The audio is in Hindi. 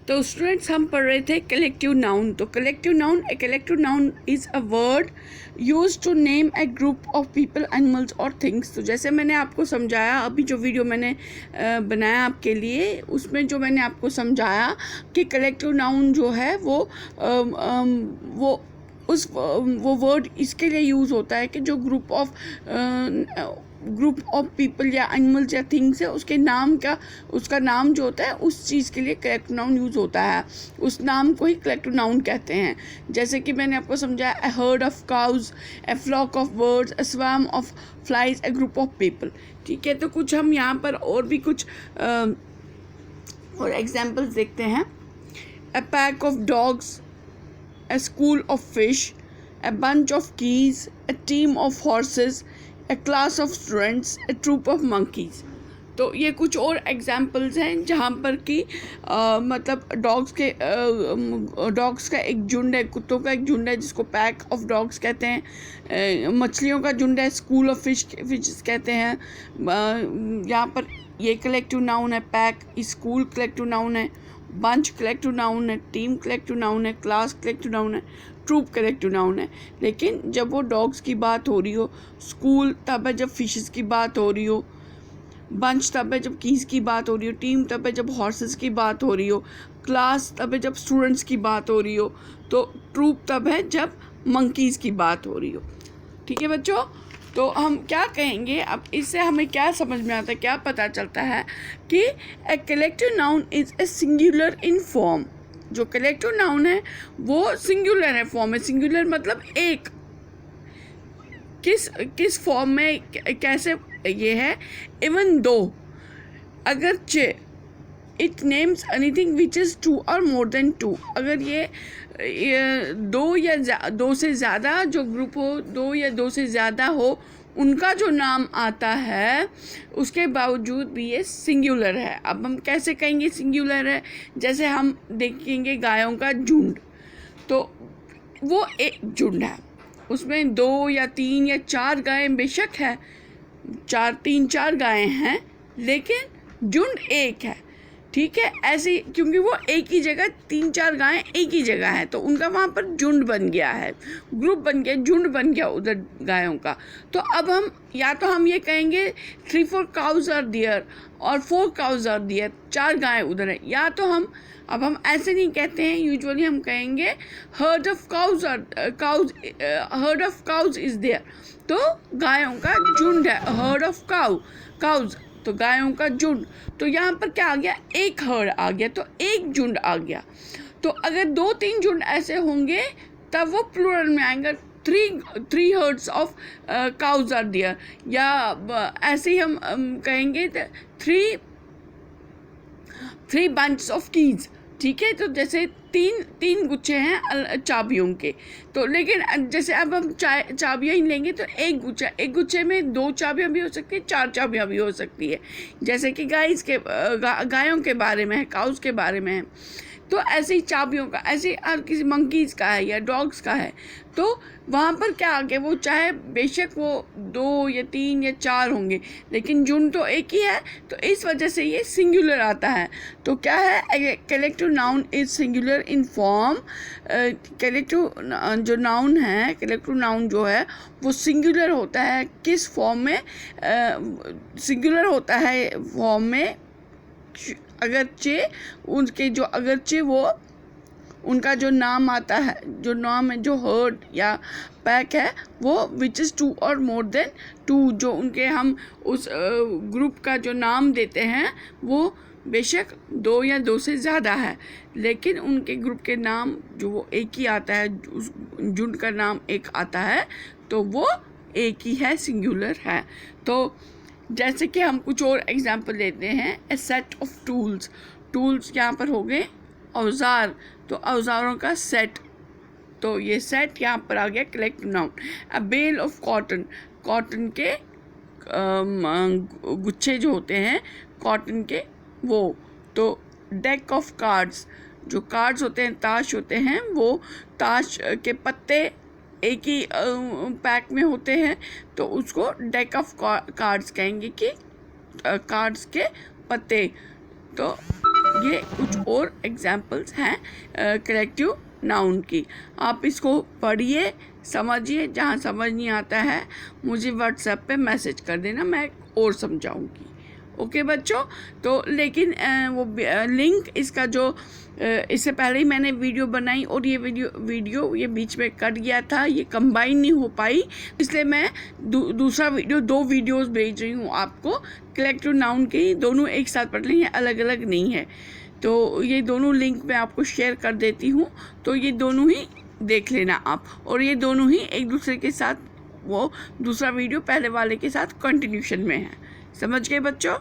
तो स्टूडेंट्स हम पढ़ रहे थे कलेक्टिव नाउन। तो collective noun is a word use to name a group of people, animals और थिंग्स। तो जैसे मैंने आपको समझाया, अभी जो वीडियो मैंने बनाया आपके लिए, उसमें जो मैंने आपको समझाया कि कलेक्टिव नाउन जो है वो वर्ड इसके लिए यूज़ होता है कि जो ग्रुप ऑफ पीपल या एनिमल्स या थिंग्स है, उसका नाम जो होता है उस चीज़ के लिए कलेक्टिव नाउन यूज़ होता है। उस नाम को ही कलेक्टिव नाउन कहते हैं। जैसे कि मैंने आपको समझाया, a herd of cows, a flock of birds, a swarm of flies, a group of people. ठीक है, तो कुछ हम यहाँ पर और भी कुछ और एग्जाम्पल्स देखते हैं। A pack of dogs, a school of fish, a bunch of keys, a team of horses, a class of students, a troop of monkeys। तो ये कुछ और एग्जाम्पल्स हैं जहाँ पर कि मतलब डॉग्स का एक झुंड है, कुत्तों का एक झुंड है जिसको पैक ऑफ डॉग्स कहते हैं। मछलियों का झुंड है, स्कूल ऑफ फिशेस कहते हैं। यहाँ पर ये कलेक्टिव नाउन है, पैक स्कूल कलेक्टिव नाउन है, बंच कलेक्टिव नाउन है, टीम कलेक्टिव नाउन है, क्लास कलेक्टिव नाउन है, ट्रूप कलेक्टिव नाउन है। लेकिन जब वो डॉग्स की बात हो रही हो, स्कूल तब है जब फिशेस की बात हो रही हो, बंच तब है जब कीज की बात हो रही हो, टीम तब है जब हॉर्सेस की बात हो रही हो, क्लास तब है जब स्टूडेंट्स की बात हो रही हो, तो ट्रूप तब है जब मंकीज़ की बात हो रही हो। ठीक है बच्चों, तो हम क्या कहेंगे अब, इससे हमें क्या समझ में आता है, क्या पता चलता है कि a collective noun is a singular in form. जो कलेक्टिव नाउन है वो सिंगुलर है फॉर्म में। सिंगुलर मतलब एक, किस फॉर्म में, कैसे ये है, इवन दो, अगरचे, it names anything which is two और मोर देन टू। अगर ये दो या दो से ज़्यादा जो ग्रुप हो, दो या दो से ज़्यादा हो, उनका जो नाम आता है, उसके बावजूद भी ये सिंगुलर है। अब हम कैसे कहेंगे सिंगुलर है? जैसे हम देखेंगे गायों का झुंड, तो वो एक झुंड है, उसमें 2 या 3 या 4 गायें बेशक है, 4 गायें हैं, लेकिन झुंड एक है। ठीक है, ऐसे क्योंकि वो एक ही जगह 3-4 गायें एक ही जगह है, तो उनका वहाँ पर झुंड बन गया है, ग्रुप बन गया, झुंड बन गया उधर गायों का। तो अब हम या तो हम ये कहेंगे 3-4 काउज आर देयर और 4 काउज आर देयर, 4 गायें उधर है। या तो हम ऐसे नहीं कहते हैं, यूजुअली हम कहेंगे herd of cows is there, तो गायों का झुंड है, हर्ड ऑफ काउज, तो गायों का झुंड। तो यहाँ पर क्या आ गया, एक हर्ड आ गया, तो एक झुंड आ गया। तो अगर 2-3 झुंड ऐसे होंगे तब वो प्लूरल में आएंगे, 3 herds of cows are there, या ऐसे ही हम कहेंगे 3 बंच ऑफ कीज। ठीक है, तो जैसे तीन गुच्छे हैं चाबियों के, तो लेकिन जैसे अब हम चाबियाँ ही लेंगे तो एक गुच्छे में 2 चाबियाँ भी हो सकती है, 4 चाबियाँ भी हो सकती है। जैसे कि गायों के बारे में है, काउस के बारे में है, तो ऐसे ही चाबियों का, ऐसे हर किसी मंकीज़ का है या डॉग्स का है, तो वहाँ पर क्या आगे, वो चाहे बेशक वो 2 या 3 या 4 होंगे, लेकिन झुंड तो एक ही है, तो इस वजह से ये सिंगुलर आता है। तो क्या है, collective noun is singular in form. Collective जो नाउन है, कलेक्टिव नाउन जो है वो सिंगुलर होता है, किस फॉर्म में? सिंगुलर होता है फॉर्म में, अगरचे वो उनका जो नाम आता है, जो नाम है, जो हर्ड या पैक है, वो विच इज़ 2 और मोर देन 2, जो उनके हम उस ग्रुप का जो नाम देते हैं वो बेशक 2 या 2 से ज़्यादा है, लेकिन उनके ग्रुप के नाम जो वो एक ही आता है, उस झुंड का नाम एक आता है, तो वो एक ही है, सिंगुलर है। तो जैसे कि हम कुछ और एग्जाम्पल लेते हैं, ए सेट ऑफ टूल्स यहाँ पर हो गए औजार, तो औजारों का सेट, तो ये सेट यहाँ पर आ गया collective noun. A bale of cotton के गुच्छे जो होते हैं कॉटन के, वो, तो डेक ऑफ कार्ड्स, जो कार्ड्स होते हैं, ताश होते हैं, वो ताश के पत्ते एक ही पैक में होते हैं, तो उसको डेक ऑफ कार्ड्स कहेंगे, कि कार्ड्स के पत्ते। तो ये कुछ और एग्जाम्पल्स हैं कलेक्टिव नाउन की। आप इसको पढ़िए, समझिए। जहाँ समझ नहीं आता है मुझे व्हाट्सएप पे मैसेज कर देना, मैं और समझाऊंगी। ओके बच्चों। तो लेकिन वो लिंक इसका जो इससे पहले ही मैंने वीडियो बनाई और ये वीडियो ये बीच में कट गया था, ये कंबाइन नहीं हो पाई, इसलिए मैं दूसरा वीडियो 2 वीडियोस भेज रही हूँ आपको कलेक्टिव नाउन के। दोनों एक साथ पढ़ लें, अलग अलग नहीं है। तो ये दोनों लिंक मैं आपको शेयर कर देती हूँ, तो ये दोनों ही देख लेना आप। और ये दोनों ही एक दूसरे के साथ, वो दूसरा वीडियो पहले वाले के साथ कंटिन्यूशन में है। समझ गए बच्चों?